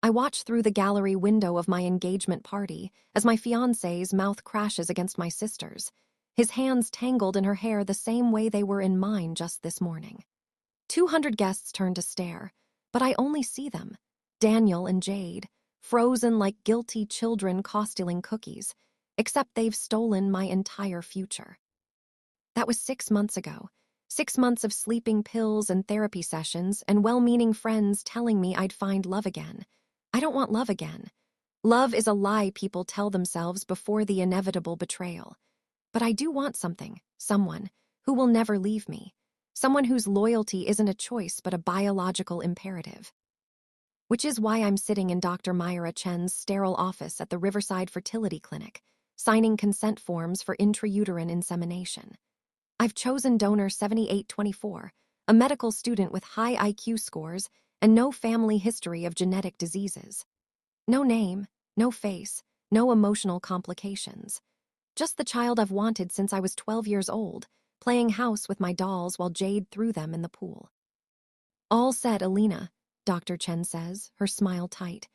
I watch through the gallery window of my engagement party as my fiancé's mouth crashes against my sister's, his hands tangled in her hair the same way they were in mine just this morning. 200 guests turn to stare, but I only see them, Daniel and Jade, frozen like guilty children costing cookies, except they've stolen my entire future. That was 6 months ago. 6 months of sleeping pills and therapy sessions and well-meaning friends telling me I'd find love again. I don't want love again. Love is a lie people tell themselves before the inevitable betrayal. But I do want something, someone, who will never leave me. Someone whose loyalty isn't a choice but a biological imperative. Which is why I'm sitting in Dr. Myra Chen's sterile office at the Riverside Fertility Clinic, signing consent forms for intrauterine insemination. I've chosen donor 7824, a medical student with high IQ scores and no family history of genetic diseases. No name, no face, no emotional complications. Just the child I've wanted since I was 12 years old, playing house with my dolls while Jade threw them in the pool. All set, Elena, Dr. Chen says, her smile tight.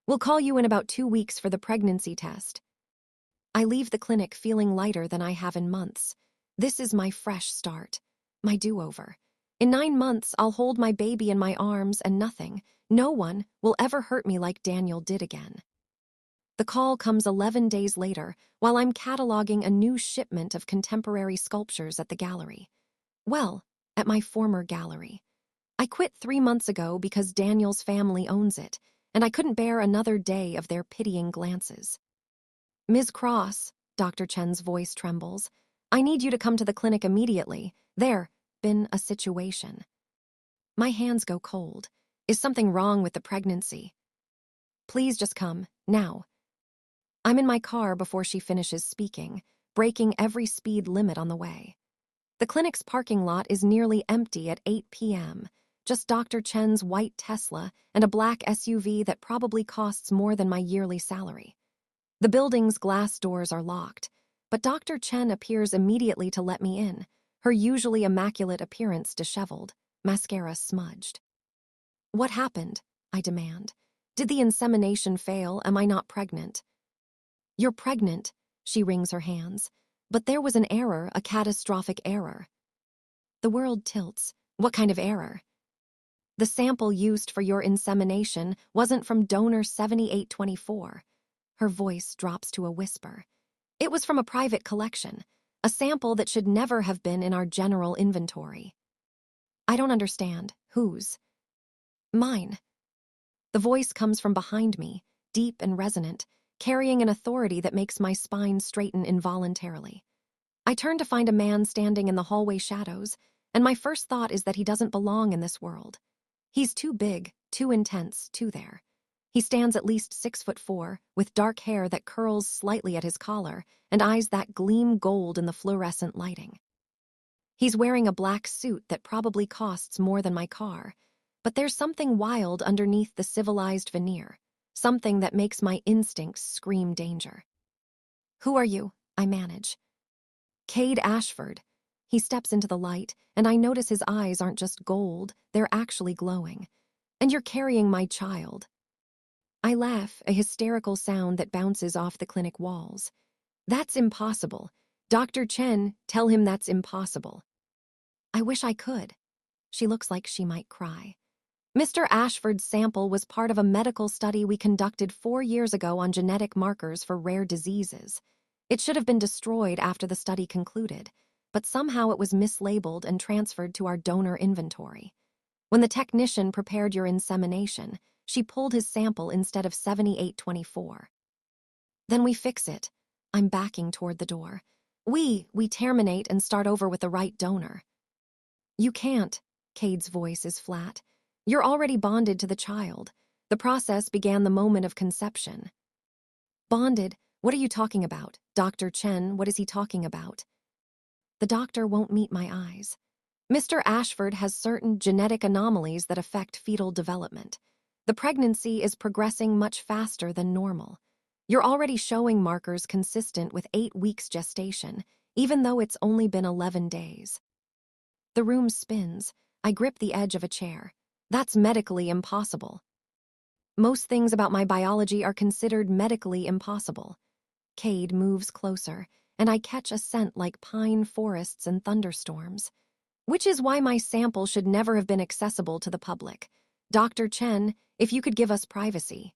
We'll call you in about 2 weeks for the pregnancy test. I leave the clinic feeling lighter than I have in months. This is my fresh start, my do-over. In 9 months, I'll hold my baby in my arms and nothing, no one, will ever hurt me like Daniel did again. The call comes 11 days later while I'm cataloging a new shipment of contemporary sculptures at the gallery. Well, at my former gallery. I quit 3 months ago because Daniel's family owns it, and I couldn't bear another day of their pitying glances. Ms. Cross, Dr. Chen's voice trembles. I need you to come to the clinic immediately. There, been a situation. My hands go cold. Is something wrong with the pregnancy? Please just come, now. I'm in my car before she finishes speaking, breaking every speed limit on the way. The clinic's parking lot is nearly empty at 8 p.m., just Dr. Chen's white Tesla and a black SUV that probably costs more than my yearly salary. The building's glass doors are locked, but Dr. Chen appears immediately to let me in, her usually immaculate appearance disheveled, mascara smudged. What happened? I demand. Did the insemination fail? Am I not pregnant? You're pregnant, she wrings her hands. But there was an error, a catastrophic error. The world tilts. What kind of error? The sample used for your insemination wasn't from donor 7824. Her voice drops to a whisper. It was from a private collection, a sample that should never have been in our general inventory. I don't understand. Whose? Mine. The voice comes from behind me, deep and resonant, carrying an authority that makes my spine straighten involuntarily. I turn to find a man standing in the hallway shadows, and my first thought is that he doesn't belong in this world. He's too big, too intense, too there. He stands at least 6'4", with dark hair that curls slightly at his collar and eyes that gleam gold in the fluorescent lighting. He's wearing a black suit that probably costs more than my car, but there's something wild underneath the civilized veneer, something that makes my instincts scream danger. Who are you? I manage. Kade Ashford. He steps into the light, and I notice his eyes aren't just gold, they're actually glowing. And you're carrying my child. I laugh, a hysterical sound that bounces off the clinic walls. That's impossible. Dr. Chen, tell him that's impossible. I wish I could. She looks like she might cry. Mr. Ashford's sample was part of a medical study we conducted 4 years ago on genetic markers for rare diseases. It should have been destroyed after the study concluded, but somehow it was mislabeled and transferred to our donor inventory. When the technician prepared your insemination, she pulled his sample instead of 7824. Then we fix it. I'm backing toward the door. We terminate and start over with the right donor. You can't. Kade's voice is flat. You're already bonded to the child. The process began the moment of conception. Bonded? What are you talking about? Dr. Chen, what is he talking about? The doctor won't meet my eyes. Mr. Ashford has certain genetic anomalies that affect fetal development. The pregnancy is progressing much faster than normal. You're already showing markers consistent with 8 weeks gestation, even though it's only been 11 days. The room spins. I grip the edge of a chair. That's medically impossible. Most things about my biology are considered medically impossible. Kade moves closer, and I catch a scent like pine forests and thunderstorms. Which is why my sample should never have been accessible to the public. Dr. Chen, if you could give us privacy.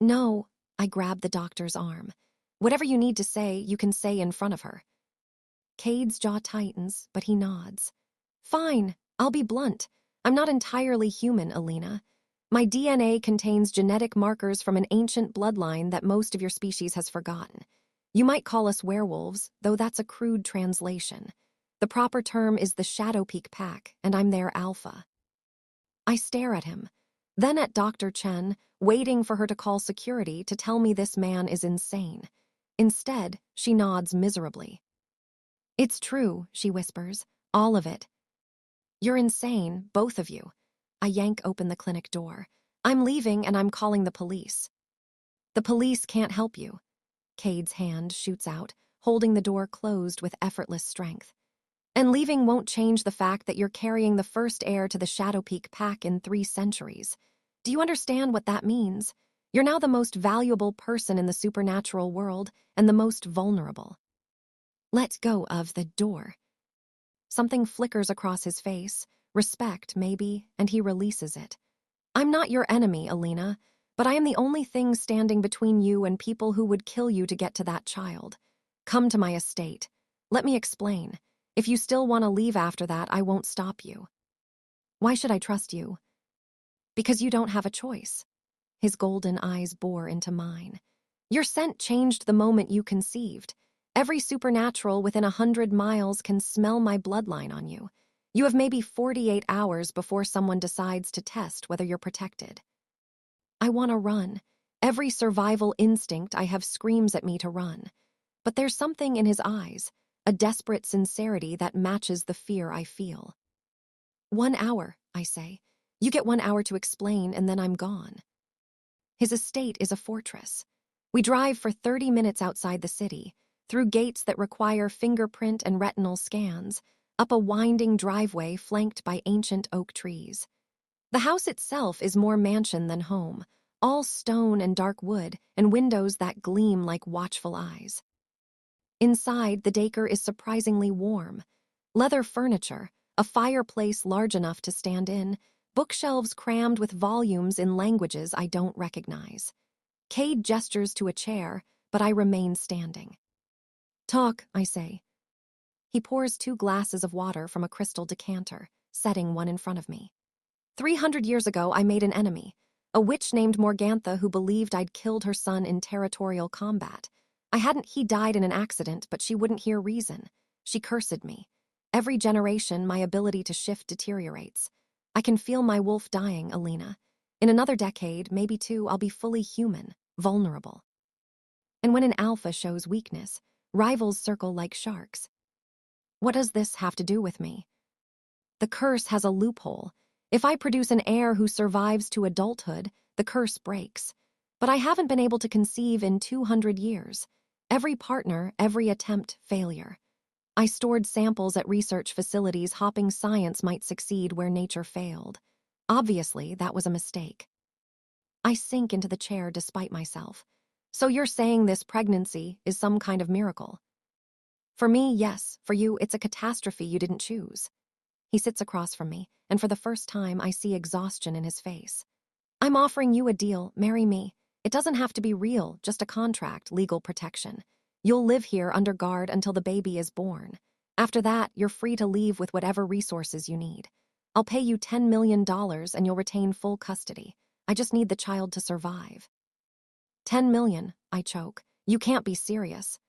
No, I grab the doctor's arm. Whatever you need to say, you can say in front of her. Kade's jaw tightens, but he nods. Fine, I'll be blunt. I'm not entirely human, Elena. My DNA contains genetic markers from an ancient bloodline that most of your species has forgotten. You might call us werewolves, though that's a crude translation. The proper term is the Shadow Peak Pack, and I'm their alpha. I stare at him, then at Dr. Chen, waiting for her to call security to tell me this man is insane. Instead, she nods miserably. It's true, she whispers, all of it. You're insane, both of you. I yank open the clinic door. I'm leaving and I'm calling the police. The police can't help you. Kade's hand shoots out, holding the door closed with effortless strength. And leaving won't change the fact that you're carrying the first heir to the Shadow Peak Pack in 3 centuries. Do you understand what that means? You're now the most valuable person in the supernatural world and the most vulnerable. Let go of the door. Something flickers across his face, respect maybe, and he releases it. I'm not your enemy, Elena, but I am the only thing standing between you and people who would kill you to get to that child. Come to my estate. Let me explain. If you still want to leave after that, I won't stop you. Why should I trust you? Because you don't have a choice. His golden eyes bore into mine. Your scent changed the moment you conceived. Every supernatural within 100 miles can smell my bloodline on you. You have maybe 48 hours before someone decides to test whether you're protected. I want to run. Every survival instinct I have screams at me to run. But there's something in his eyes, a desperate sincerity that matches the fear I feel. 1 hour, I say. You get 1 hour to explain and then I'm gone. His estate is a fortress. We drive for 30 minutes outside the city, through gates that require fingerprint and retinal scans, up a winding driveway flanked by ancient oak trees. The house itself is more mansion than home, all stone and dark wood, and windows that gleam like watchful eyes. Inside, the decor is surprisingly warm. Leather furniture, a fireplace large enough to stand in, bookshelves crammed with volumes in languages I don't recognize. Kade gestures to a chair, but I remain standing. Talk, I say. He pours 2 glasses of water from a crystal decanter, setting one in front of me. 300 years ago, I made an enemy, a witch named Morgantha who believed I'd killed her son in territorial combat. He died in an accident, but she wouldn't hear reason. She cursed me. Every generation, my ability to shift deteriorates. I can feel my wolf dying, Elena. In another decade, maybe 2, I'll be fully human, vulnerable. And when an alpha shows weakness, rivals circle like sharks. What does this have to do with me? The curse has a loophole. If I produce an heir who survives to adulthood, the curse breaks. But I haven't been able to conceive in 200 years. Every partner, every attempt, failure. I stored samples at research facilities hoping science might succeed where nature failed. Obviously, that was a mistake. I sink into the chair despite myself. So you're saying this pregnancy is some kind of miracle? For me, yes. For you, it's a catastrophe you didn't choose. He sits across from me, and for the first time, I see exhaustion in his face. I'm offering you a deal. Marry me. It doesn't have to be real, just a contract, legal protection. You'll live here under guard until the baby is born. After that, you're free to leave with whatever resources you need. I'll pay you $10 million and you'll retain full custody. I just need the child to survive. 10 million, I choke. You can't be serious.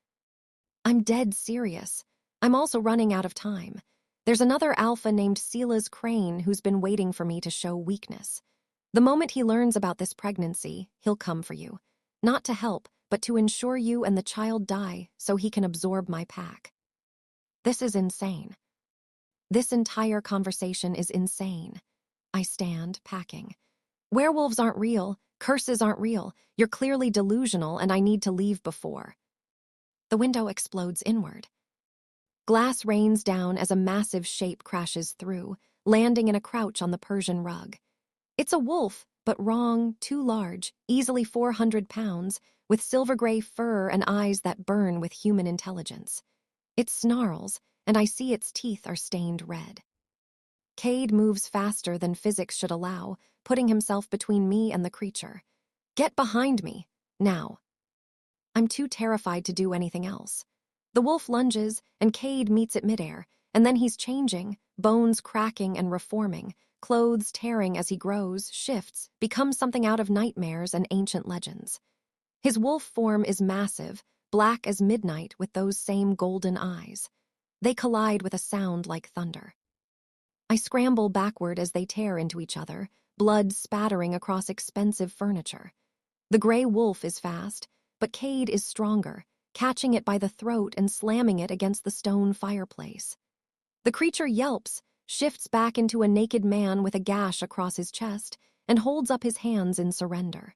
I'm dead serious. I'm also running out of time. There's another alpha named Silas Crane who's been waiting for me to show weakness. The moment he learns about this pregnancy, he'll come for you. Not to help, but to ensure you and the child die so he can absorb my pack. This is insane. This entire conversation is insane. I stand, packing. Werewolves aren't real. Curses aren't real. You're clearly delusional and I need to leave before. The window explodes inward. Glass rains down as a massive shape crashes through, landing in a crouch on the Persian rug. It's a wolf, but wrong, too large, easily 400 pounds, with silver-gray fur and eyes that burn with human intelligence. It snarls, and I see its teeth are stained red. Kade moves faster than physics should allow, putting himself between me and the creature. Get behind me, now. I'm too terrified to do anything else. The wolf lunges, and Kade meets it midair, and then he's changing, bones cracking and reforming, clothes tearing as he grows, shifts, becomes something out of nightmares and ancient legends. His wolf form is massive, black as midnight with those same golden eyes. They collide with a sound like thunder. I scramble backward as they tear into each other, blood spattering across expensive furniture. The gray wolf is fast, but Kade is stronger, catching it by the throat and slamming it against the stone fireplace. The creature yelps, shifts back into a naked man with a gash across his chest, and holds up his hands in surrender.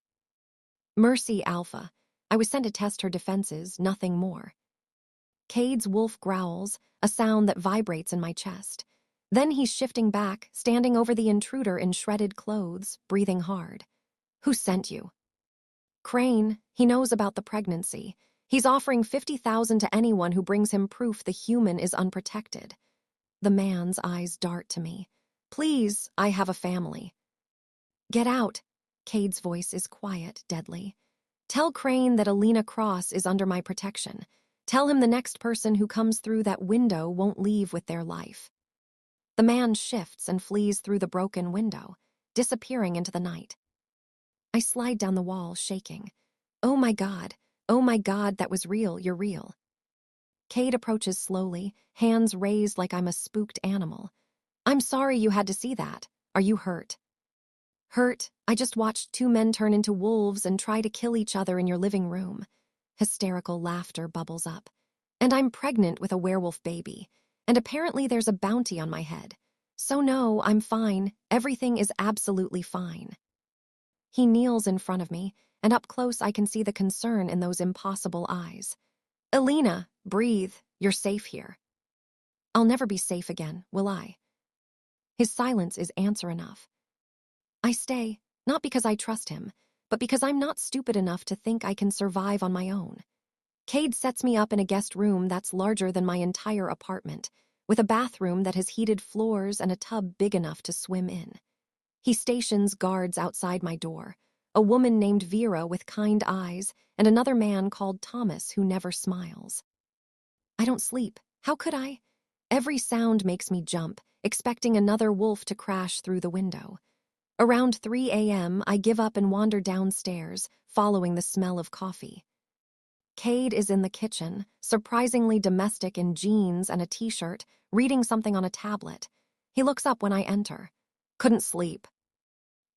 Mercy, Alpha. I was sent to test her defenses, nothing more. Kade's wolf growls, a sound that vibrates in my chest. Then he's shifting back, standing over the intruder in shredded clothes, breathing hard. Who sent you? Crane. He knows about the pregnancy. He's offering 50,000 to anyone who brings him proof the human is unprotected. The man's eyes dart to me. Please, I have a family. Get out. Kade's voice is quiet, deadly. Tell Crane that Elena Cross is under my protection. Tell him the next person who comes through that window won't leave with their life. The man shifts and flees through the broken window, disappearing into the night. I slide down the wall, shaking. Oh my God, that was real, you're real. Kade approaches slowly, hands raised like I'm a spooked animal. I'm sorry you had to see that. Are you hurt? Hurt? I just watched two men turn into wolves and try to kill each other in your living room. Hysterical laughter bubbles up. And I'm pregnant with a werewolf baby. And apparently there's a bounty on my head. So no, I'm fine. Everything is absolutely fine. He kneels in front of me, and up close I can see the concern in those impossible eyes. Elena, breathe. You're safe here. I'll never be safe again, will I? His silence is answer enough. I stay, not because I trust him, but because I'm not stupid enough to think I can survive on my own. Kade sets me up in a guest room that's larger than my entire apartment, with a bathroom that has heated floors and a tub big enough to swim in. He stations guards outside my door, a woman named Vera with kind eyes, and another man called Thomas who never smiles. I don't sleep. How could I? Every sound makes me jump, expecting another wolf to crash through the window. Around 3 a.m., I give up and wander downstairs, following the smell of coffee. Kade is in the kitchen, surprisingly domestic in jeans and a t-shirt, reading something on a tablet. He looks up when I enter. Couldn't sleep.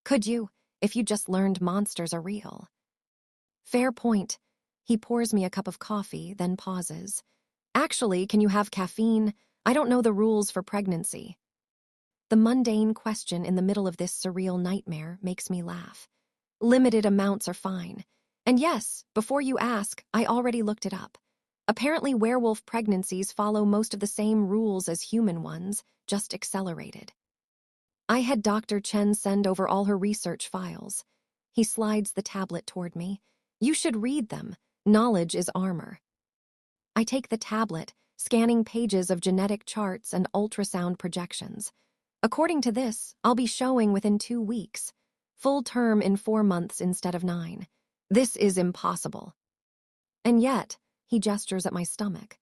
Could you, if you just learned monsters are real? Fair point. He pours me a cup of coffee, then pauses. Actually, can you have caffeine? I don't know the rules for pregnancy. The mundane question in the middle of this surreal nightmare makes me laugh. Limited amounts are fine. And yes, before you ask, I already looked it up. Apparently werewolf pregnancies follow most of the same rules as human ones, just accelerated. I had Dr. Chen send over all her research files. He slides the tablet toward me. You should read them. Knowledge is armor. I take the tablet, scanning pages of genetic charts and ultrasound projections. According to this, I'll be showing within 2 weeks. Full term in 4 months instead of 9. This is impossible. And yet, he gestures at my stomach.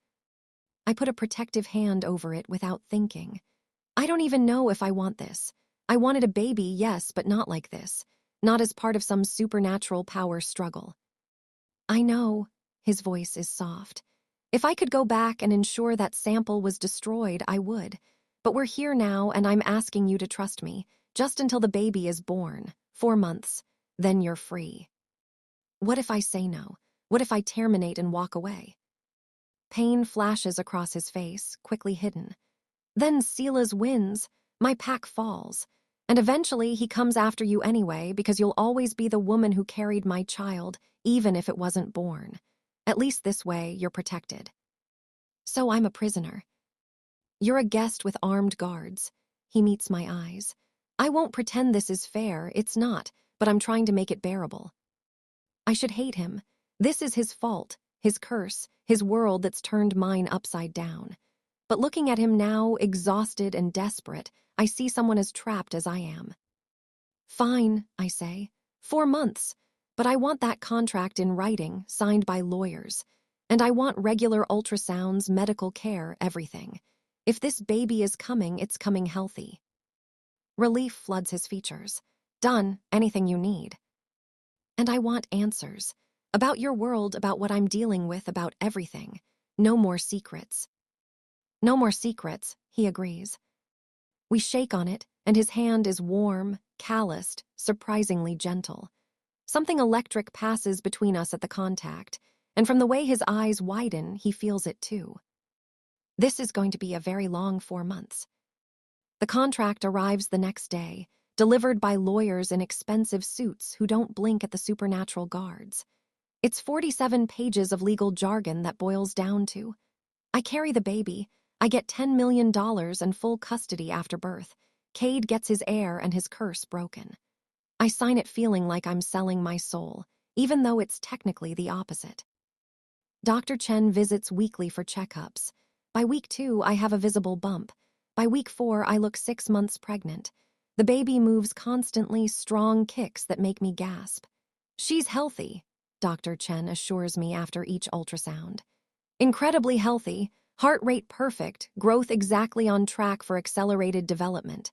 I put a protective hand over it without thinking. I don't even know if I want this. I wanted a baby, yes, but not like this. Not as part of some supernatural power struggle. I know, his voice is soft. If I could go back and ensure that sample was destroyed, I would. But we're here now, and I'm asking you to trust me, just until the baby is born. 4 months. Then you're free. What if I say no? What if I terminate and walk away? Pain flashes across his face, quickly hidden. Then Silas wins, my pack falls, and eventually he comes after you anyway because you'll always be the woman who carried my child, even if it wasn't born. At least this way, you're protected. So I'm a prisoner. You're a guest with armed guards. He meets my eyes. I won't pretend this is fair, it's not, but I'm trying to make it bearable. I should hate him. This is his fault, his curse, his world that's turned mine upside down. But looking at him now, exhausted and desperate, I see someone as trapped as I am. Fine, I say. 4 months. But I want that contract in writing, signed by lawyers. And I want regular ultrasounds, medical care, everything. If this baby is coming, it's coming healthy. Relief floods his features. Done, anything you need. And I want answers. About your world, about what I'm dealing with, about everything. No more secrets. No more secrets, he agrees. We shake on it, and his hand is warm, calloused, surprisingly gentle. Something electric passes between us at the contact, and from the way his eyes widen, he feels it too. This is going to be a very long 4 months. The contract arrives the next day, delivered by lawyers in expensive suits who don't blink at the supernatural guards. It's 47 pages of legal jargon that boils down to: I carry the baby, I get $10 million and full custody after birth. Kade gets his heir and his curse broken. I sign it feeling like I'm selling my soul, even though it's technically the opposite. Dr. Chen visits weekly for checkups. By week 2, I have a visible bump. By week 4, I look 6 months pregnant. The baby moves constantly, strong kicks that make me gasp. She's healthy, Dr. Chen assures me after each ultrasound. Incredibly healthy, heart rate perfect, growth exactly on track for accelerated development.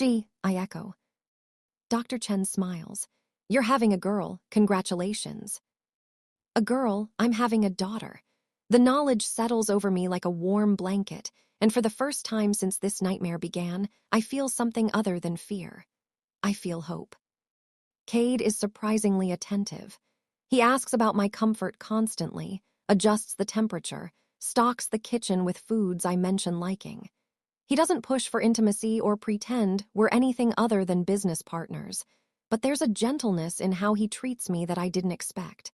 I echo. Dr. Chen smiles. You're having a girl, congratulations. A girl, I'm having a daughter. The knowledge settles over me like a warm blanket, and for the first time since this nightmare began, I feel something other than fear. I feel hope. Kade is surprisingly attentive. He asks about my comfort constantly, adjusts the temperature, stocks the kitchen with foods I mention liking. He doesn't push for intimacy or pretend we're anything other than business partners, but there's a gentleness in how he treats me that I didn't expect.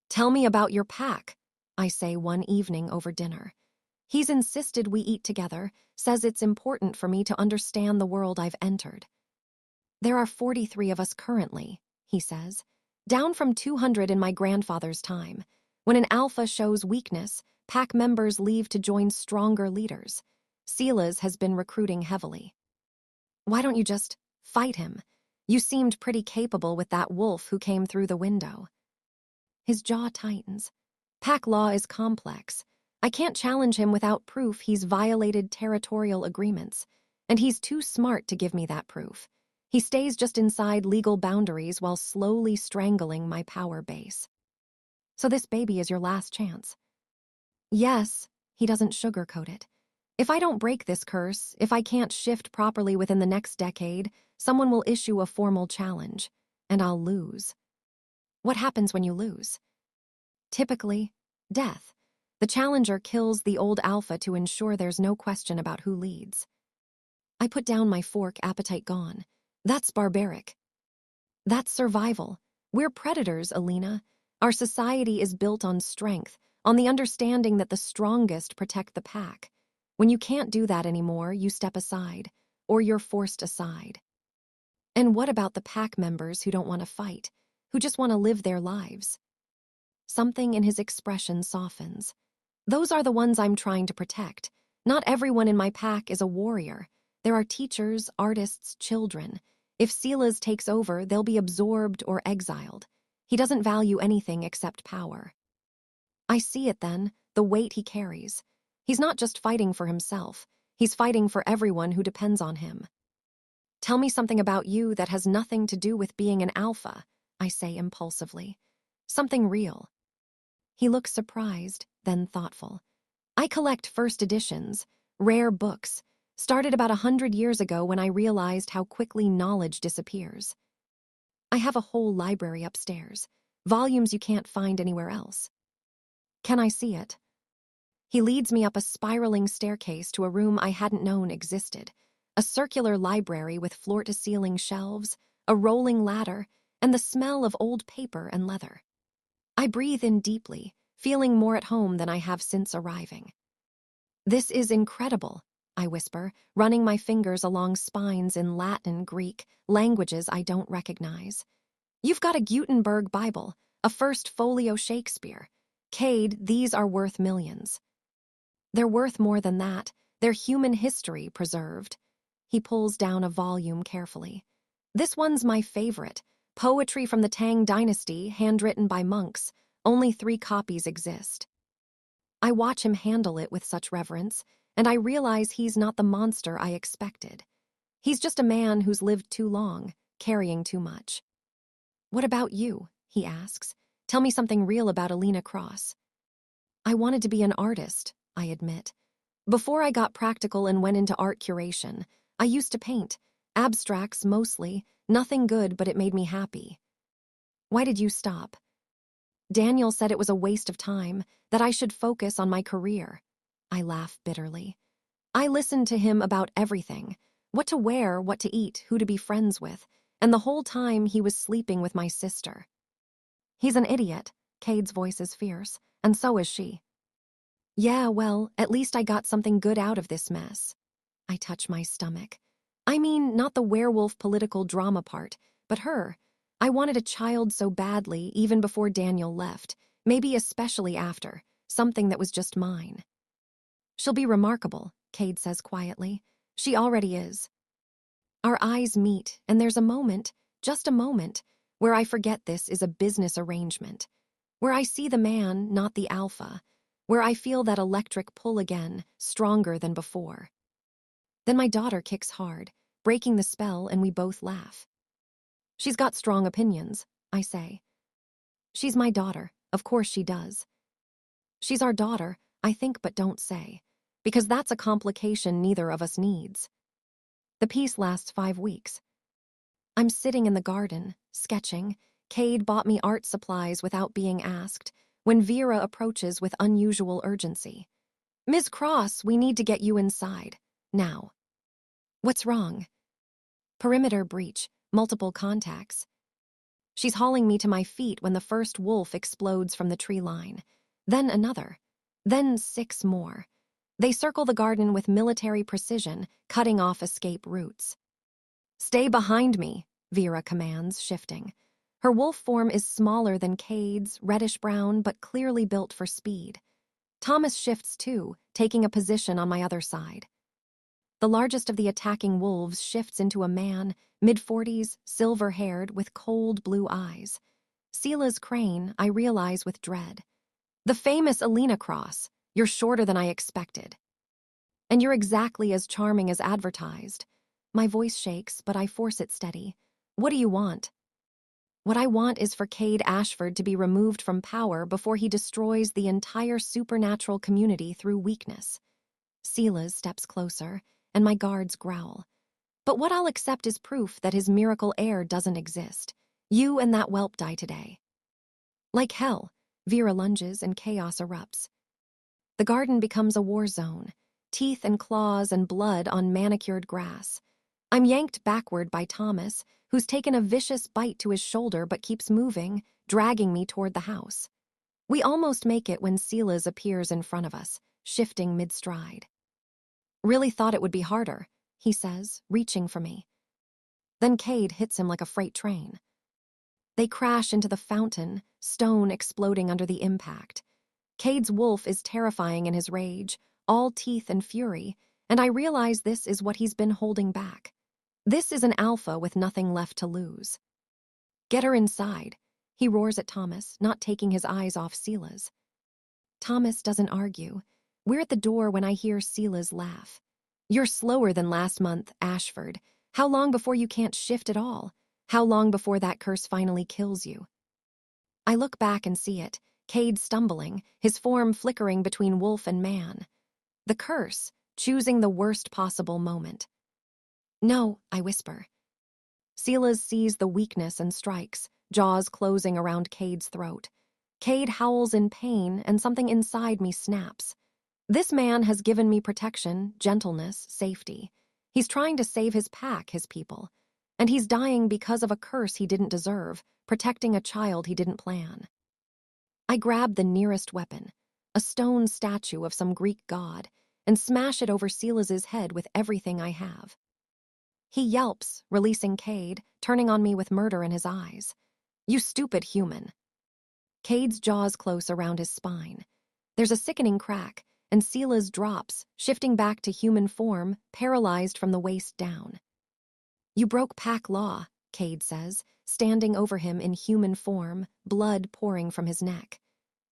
Tell me about your pack, I say one evening over dinner. He's insisted we eat together, says it's important for me to understand the world I've entered. There are 43 of us currently, he says, down from 200 in my grandfather's time. When an alpha shows weakness, pack members leave to join stronger leaders. Silas has been recruiting heavily. Why don't you just fight him? You seemed pretty capable with that wolf who came through the window. His jaw tightens. Pack law is complex. I can't challenge him without proof he's violated territorial agreements, and he's too smart to give me that proof. He stays just inside legal boundaries while slowly strangling my power base. So this baby is your last chance. Yes, he doesn't sugarcoat it. If I don't break this curse, if I can't shift properly within the next decade, someone will issue a formal challenge, and I'll lose. What happens when you lose? Typically, death. The challenger kills the old alpha to ensure there's no question about who leads. I put down my fork, appetite gone. That's barbaric. That's survival. We're predators, Elena. Our society is built on strength, on the understanding that the strongest protect the pack. When you can't do that anymore, you step aside, or you're forced aside. And what about the pack members who don't want to fight, who just want to live their lives? Something in his expression softens. Those are the ones I'm trying to protect. Not everyone in my pack is a warrior. There are teachers, artists, children. If Silas takes over, they'll be absorbed or exiled. He doesn't value anything except power. I see it then, the weight he carries. He's not just fighting for himself. He's fighting for everyone who depends on him. Tell me something about you that has nothing to do with being an alpha, I say impulsively. Something real. He looks surprised, then thoughtful. I collect first editions, rare books, started about 100 years ago when I realized how quickly knowledge disappears. I have a whole library upstairs, volumes you can't find anywhere else. Can I see it? He leads me up a spiraling staircase to a room I hadn't known existed, a circular library with floor-to-ceiling shelves, a rolling ladder, and the smell of old paper and leather. I breathe in deeply, feeling more at home than I have since arriving. This is incredible, I whisper, running my fingers along spines in Latin, Greek, languages I don't recognize. You've got a Gutenberg Bible, a first folio Shakespeare. Kade, these are worth millions. They're worth more than that. They're human history preserved. He pulls down a volume carefully. This one's my favorite. Poetry from the Tang Dynasty, handwritten by monks. Only 3 copies exist. I watch him handle it with such reverence, and I realize he's not the monster I expected. He's just a man who's lived too long, carrying too much. What about you? He asks. Tell me something real about Elena Cross. I wanted to be an artist, I admit. Before I got practical and went into art curation, I used to paint. Abstracts mostly, nothing good, but it made me happy. Why did you stop? Daniel said it was a waste of time, that I should focus on my career. I laugh bitterly. I listened to him about everything, what to wear, what to eat, who to be friends with, and the whole time he was sleeping with my sister. He's an idiot, Kade's voice is fierce, and so is she. Yeah, well, at least I got something good out of this mess. I touch my stomach. I mean, not the werewolf political drama part, but her. I wanted a child so badly, even before Daniel left, maybe especially after, something that was just mine. She'll be remarkable, Kade says quietly. She already is. Our eyes meet, and there's a moment, just a moment, where I forget this is a business arrangement, where I see the man, not the alpha, where I feel that electric pull again, stronger than before. Then my daughter kicks hard, breaking the spell, and we both laugh. She's got strong opinions, I say. She's my daughter, of course she does. She's our daughter, I think but don't say, because that's a complication neither of us needs. The piece lasts 5 weeks. I'm sitting in the garden, sketching. Kade bought me art supplies without being asked, when Vera approaches with unusual urgency. Ms. Cross, we need to get you inside. Now. What's wrong? Perimeter breach, multiple contacts. She's hauling me to my feet when the first wolf explodes from the tree line. Then another. Then 6 more. They circle the garden with military precision, cutting off escape routes. Stay behind me, Vera commands, shifting. Her wolf form is smaller than Kade's, reddish-brown, but clearly built for speed. Thomas shifts too, taking a position on my other side. The largest of the attacking wolves shifts into a man, mid-40s, silver-haired, with cold blue eyes. Sela's crane, I realize with dread. The famous Elena Cross, you're shorter than I expected. And you're exactly as charming as advertised. My voice shakes, but I force it steady. What do you want? What I want is for Kade Ashford to be removed from power before he destroys the entire supernatural community through weakness. Sela steps closer, and my guards growl. But what I'll accept is proof that his miracle heir doesn't exist. You and that whelp die today. Like hell, Vera lunges and chaos erupts. The garden becomes a war zone, teeth and claws and blood on manicured grass. I'm yanked backward by Thomas, who's taken a vicious bite to his shoulder but keeps moving, dragging me toward the house. We almost make it when Sela's appears in front of us, shifting mid-stride. Really thought it would be harder, he says, reaching for me. Then Kade hits him like a freight train. They crash into the fountain, stone exploding under the impact. Kade's wolf is terrifying in his rage, all teeth and fury, and I realize this is what he's been holding back. This is an alpha with nothing left to lose. Get her inside, he roars at Thomas, not taking his eyes off Sela's. Thomas doesn't argue. We're at the door when I hear Sela's laugh. You're slower than last month, Ashford. How long before you can't shift at all? How long before that curse finally kills you? I look back and see it, Kade stumbling, his form flickering between wolf and man. The curse, choosing the worst possible moment. No, I whisper. Sela sees the weakness and strikes, jaws closing around Kade's throat. Kade howls in pain, and something inside me snaps. This man has given me protection, gentleness, safety. He's trying to save his pack, his people. And he's dying because of a curse he didn't deserve, protecting a child he didn't plan. I grab the nearest weapon, a stone statue of some Greek god. and smash it over Silas's head with everything I have. He yelps, releasing Kade, turning on me with murder in his eyes. You stupid human. Kade's jaws close around his spine. There's a sickening crack, and Silas drops, shifting back to human form, paralyzed from the waist down. You broke pack law, Kade says, standing over him in human form, blood pouring from his neck.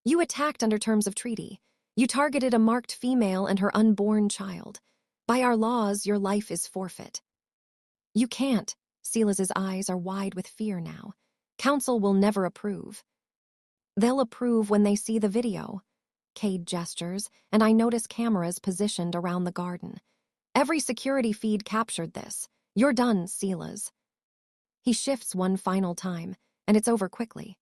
You attacked under terms of treaty. You targeted a marked female and her unborn child. By our laws, your life is forfeit. You can't. Silas's eyes are wide with fear now. Council will never approve. They'll approve when they see the video. Kade gestures, and I notice cameras positioned around the garden. Every security feed captured this. You're done, Silas. He shifts one final time, and it's over quickly.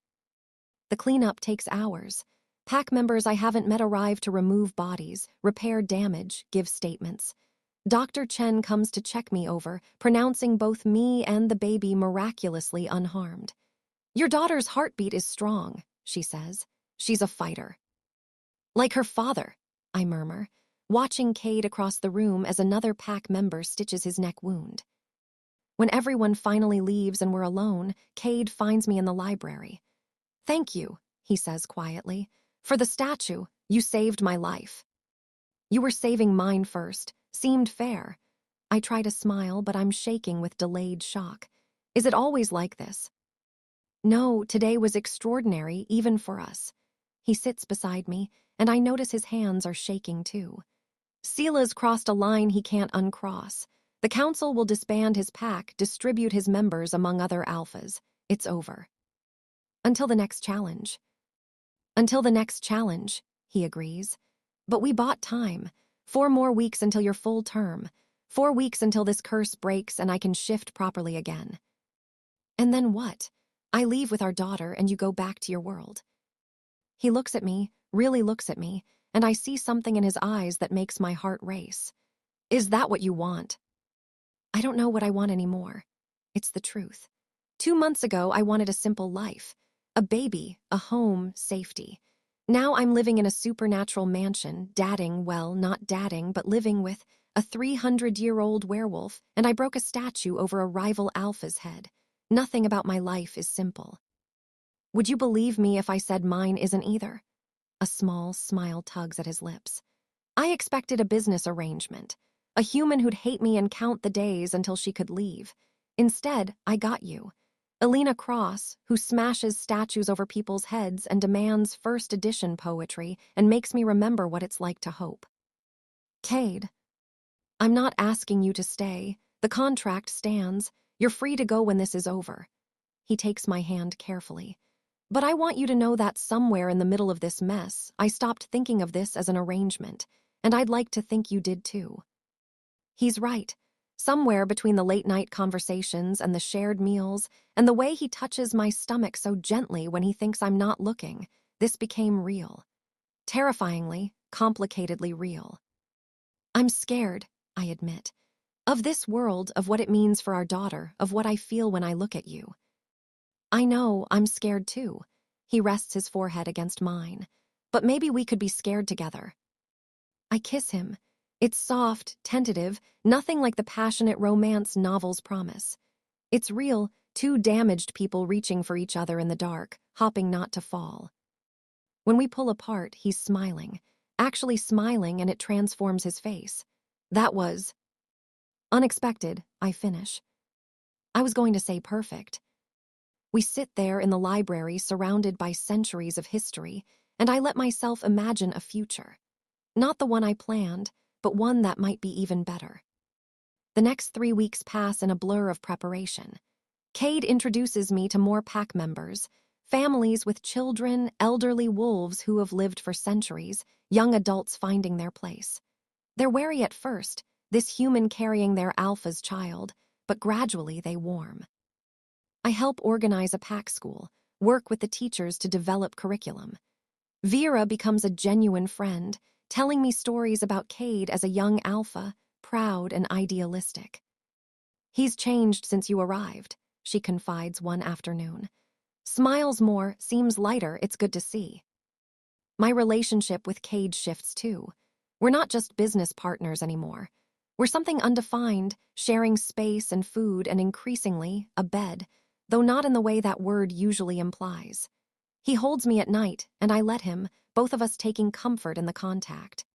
The cleanup takes hours. Pack members I haven't met arrive to remove bodies, repair damage, give statements. Dr. Chen comes to check me over, pronouncing both me and the baby miraculously unharmed. Your daughter's heartbeat is strong, she says. She's a fighter. Like her father, I murmur, watching Kade across the room as another pack member stitches his neck wound. When everyone finally leaves and we're alone, Kade finds me in the library. Thank you, he says quietly. For the statue, you saved my life. You were saving mine first. Seemed fair. I try to smile, but I'm shaking with delayed shock. Is it always like this? No, today was extraordinary, even for us. He sits beside me, and I notice his hands are shaking too. Sila's crossed a line he can't uncross. The council will disband his pack, distribute his members among other alphas. It's over. Until the next challenge. Until the next challenge, he agrees. But we bought time. 4 more weeks until your full term. 4 weeks until this curse breaks and I can shift properly again. And then what? I leave with our daughter and you go back to your world. He looks at me, really looks at me, and I see something in his eyes that makes my heart race. Is that what you want? I don't know what I want anymore. It's the truth. 2 months ago, I wanted a simple life. A baby, a home, safety. Now I'm living in a supernatural mansion, dadding, well, not dadding, but living with a 300-year-old werewolf, and I broke a statue over a rival alpha's head. Nothing about my life is simple. Would you believe me if I said mine isn't either? A small smile tugs at his lips. I expected a business arrangement, a human who'd hate me and count the days until she could leave. Instead, I got you. Elena Cross, who smashes statues over people's heads and demands first edition poetry and makes me remember what it's like to hope. Kade, I'm not asking you to stay. The contract stands. You're free to go when this is over. He takes my hand carefully. But I want you to know that somewhere in the middle of this mess, I stopped thinking of this as an arrangement, and I'd like to think you did too. He's right. Somewhere between the late-night conversations and the shared meals and the way he touches my stomach so gently when he thinks I'm not looking, this became real. Terrifyingly, complicatedly real. I'm scared, I admit. Of this world, of what it means for our daughter, of what I feel when I look at you. I know, I'm scared too. He rests his forehead against mine. But maybe we could be scared together. I kiss him. It's soft, tentative, nothing like the passionate romance novels promise. It's real, 2 damaged people reaching for each other in the dark, hopping not to fall. When we pull apart, he's smiling. Actually smiling, and it transforms his face. That was unexpected, I finish. I was going to say perfect. We sit there in the library surrounded by centuries of history, and I let myself imagine a future. Not the one I planned, but one that might be even better. The next 3 weeks pass in a blur of preparation. Kade introduces me to more pack members, families with children, elderly wolves who have lived for centuries, young adults finding their place. They're wary at first, this human carrying their alpha's child, but gradually they warm. I help organize a pack school, work with the teachers to develop curriculum. Vera becomes a genuine friend, telling me stories about Kade as a young alpha, proud and idealistic. He's changed since you arrived, she confides one afternoon. Smiles more, seems lighter, it's good to see. My relationship with Kade shifts too. We're not just business partners anymore. We're something undefined, sharing space and food and increasingly a bed, though not in the way that word usually implies. He holds me at night, and I let him, both of us taking comfort in the contact.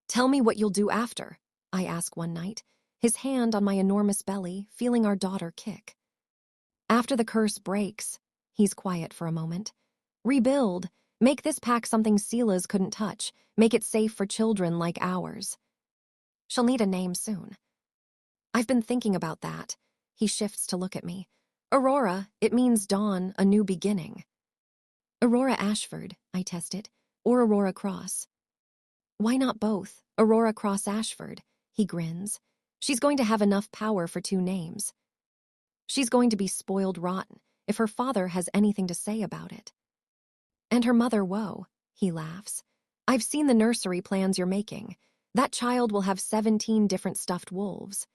"Tell me what you'll do after," I ask one night, his hand on my enormous belly, feeling our daughter kick. "After the curse breaks," he's quiet for a moment. "Rebuild. Make this pack something Sela's couldn't touch. Make it safe for children like ours. She'll need a name soon." I've been thinking about that. He shifts to look at me. "Aurora, it means dawn, a new beginning." "Aurora Ashford," I test it, "or Aurora Cross." "Why not both? Aurora Cross Ashford," he grins. "She's going to have enough power for 2 names. She's going to be spoiled rotten if her father has anything to say about it." "And her mother, whoa," he laughs. "I've seen the nursery plans you're making. That child will have 17 different stuffed wolves."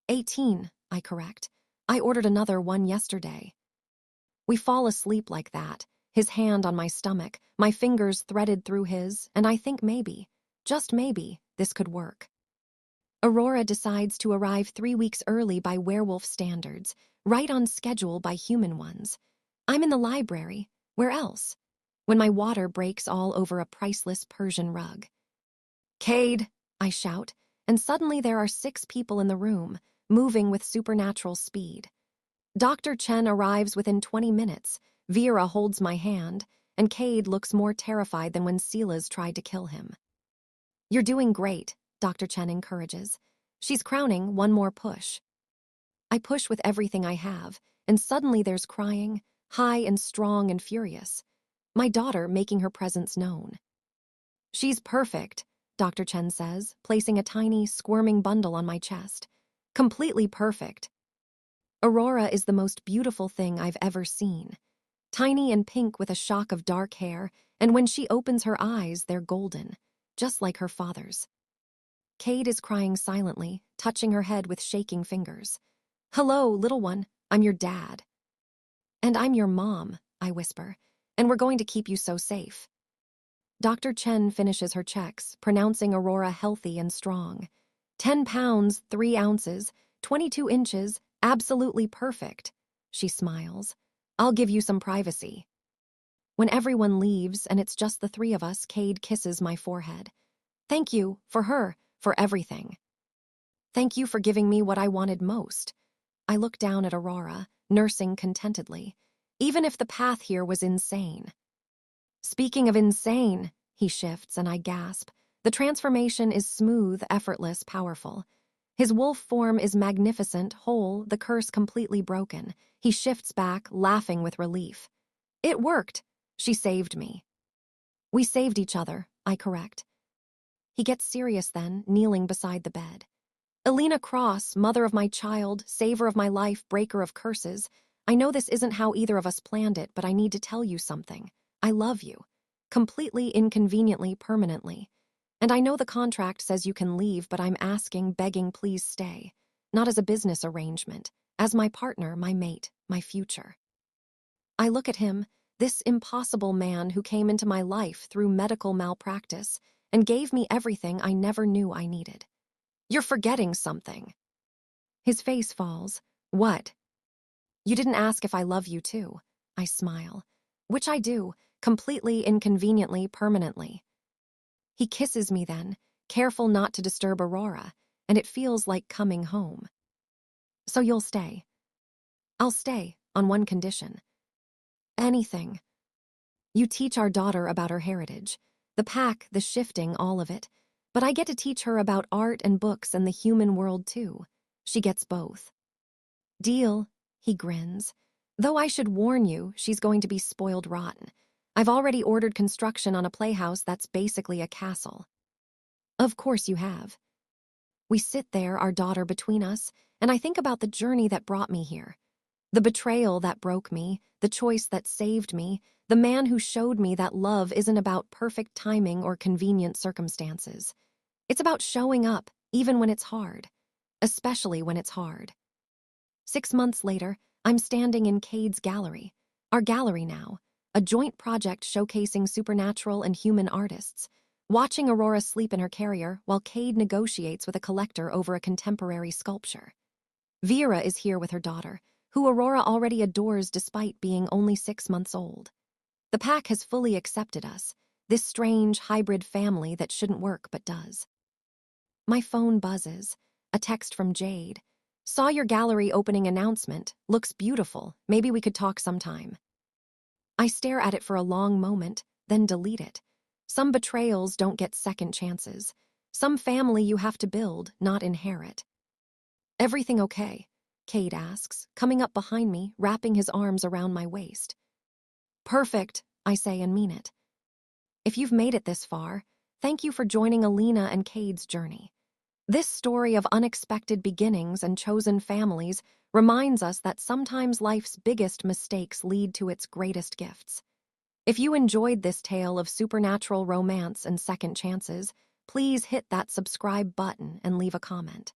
18, I correct. I ordered another one yesterday. We fall asleep like that, his hand on my stomach, my fingers threaded through his, and I think maybe, just maybe, this could work. Aurora decides to arrive 3 weeks early by werewolf standards, right on schedule by human ones. I'm in the library. Where else? When my water breaks all over a priceless Persian rug. "Kade," I shout, and suddenly there are 6 people in the room, moving with supernatural speed. Dr. Chen arrives within 20 minutes, Vera holds my hand, and Kade looks more terrified than when Sela's tried to kill him. "You're doing great," Dr. Chen encourages. "She's crowning one more push." I push with everything I have, and suddenly there's crying, high and strong and furious. My daughter making her presence known. "She's perfect," Dr. Chen says, placing a tiny, squirming bundle on my chest. "Completely perfect. Aurora is the most beautiful thing I've ever seen. Tiny and pink with a shock of dark hair, and when she opens her eyes, they're golden, just like her father's." Kade is crying silently, touching her head with shaking fingers. "Hello, little one, I'm your dad." "And I'm your mom," I whisper, "and we're going to keep you so safe." Dr. Chen finishes her checks, pronouncing Aurora healthy and strong. 10 pounds, 3 ounces, 22 inches, absolutely perfect. She smiles. "I'll give you some privacy." When everyone leaves and it's just the 3 of us, Kade kisses my forehead. "Thank you, for her, for everything. Thank you for giving me what I wanted most." I look down at Aurora, nursing contentedly. Even if the path here was insane. "Speaking of insane," he shifts and I gasp. The transformation is smooth, effortless, powerful. His wolf form is magnificent, whole, the curse completely broken. He shifts back, laughing with relief. "It worked. She saved me." "We saved each other," I correct. He gets serious then, kneeling beside the bed. "Elena Cross, mother of my child, saver of my life, breaker of curses. I know this isn't how either of us planned it, but I need to tell you something. I love you. Completely, inconveniently, permanently. And I know the contract says you can leave, but I'm asking, begging, please stay. Not as a business arrangement. As my partner, my mate, my future." I look at him, this impossible man who came into my life through medical malpractice and gave me everything I never knew I needed. "You're forgetting something." His face falls. "What?" "You didn't ask if I love you too." I smile. "Which I do, completely, inconveniently, permanently." He kisses me then, careful not to disturb Aurora, and it feels like coming home. "So you'll stay?" "I'll stay, on one condition." "Anything." "You teach our daughter about her heritage. The pack, the shifting, all of it. But I get to teach her about art and books and the human world too. She gets both." "Deal," he grins. "Though I should warn you, she's going to be spoiled rotten. I've already ordered construction on a playhouse that's basically a castle." "Of course you have." We sit there, our daughter between us, and I think about the journey that brought me here. The betrayal that broke me, the choice that saved me, the man who showed me that love isn't about perfect timing or convenient circumstances. It's about showing up, even when it's hard. Especially when it's hard. 6 months later, I'm standing in Kade's gallery. Our gallery now. A joint project showcasing supernatural and human artists. watching Aurora sleep in her carrier while Kade negotiates with a collector over a contemporary sculpture. Vera is here with her daughter, who Aurora already adores despite being only 6 months old. The pack has fully accepted us, this strange hybrid family that shouldn't work but does. My phone buzzes, a text from Jade. Saw your gallery opening announcement, looks beautiful, maybe we could talk sometime. I stare at it for a long moment, then delete it. Some betrayals don't get second chances. Some family you have to build, not inherit. Everything okay? Kade asks, coming up behind me, wrapping his arms around my waist. Perfect, I say and mean it. If you've made it this far, thank you for joining Elena and Kade's journey. This story of unexpected beginnings and chosen families reminds us that sometimes life's biggest mistakes lead to its greatest gifts. If you enjoyed this tale of supernatural romance and second chances, please hit that subscribe button and leave a comment.